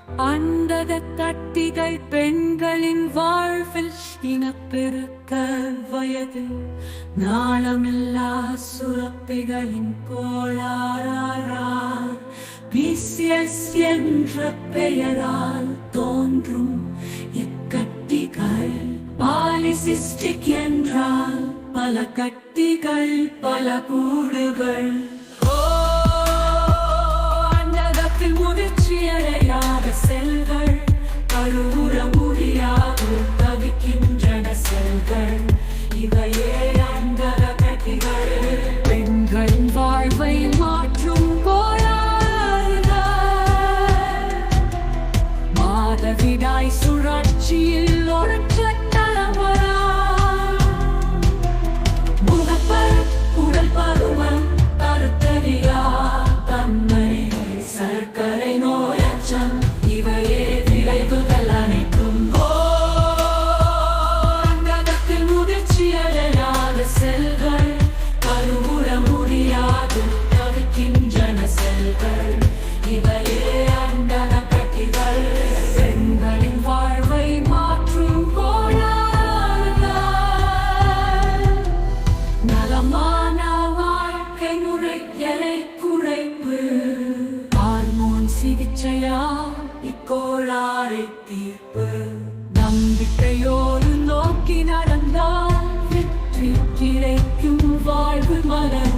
அண்டக கட்டிகள் பெண்களின் வாழ்வில் இனப்பெருக்க வயது நாளமில்லா சுரப்பிகளின் கோளாறால் பிசிஎஸ் என்ற பெயரால் தோன்றும் இக்கட்டிகள் பாலிசிஸ்டிக் என்றால் பல கட்டிகள் பல கூடுகள். அண்டகத்தில் முதிர்ச்சியடையாத செல்கள் கருவுற முடியாது தவிக்கின்றன செல்கள். இவையே அண்டக கட்டிகள். பெண்களின் வாழ்வை மாற்றும் கோளாறுகள் மாதவிடாய் சுழற்சியில் ஒரு உடல் பருவம் கருத்தறியா தன்மை சர்க்கரை நோயச்சம் இவையே விளைவுகள் அனைத்தும். அண்டகத்தில் முதிர்ச்சியடையாத செல்கள் கருவுற முடியாது தவிக்கின்றன செல்கள். இவையே அண்டக கட்டிகள். பெண்களின் வாழ்வை மாற்றும் நலமான வாழ்க்கை முறை எடை குறைப்பு ஹார்மோன் சிகிச்சையா இக்கோளாறை தீர்ப்பு. நம்பிக்கையோடு நோக்கி நடந்தால் வெற்றி கிடைக்கும் வாழ்வு மலர்.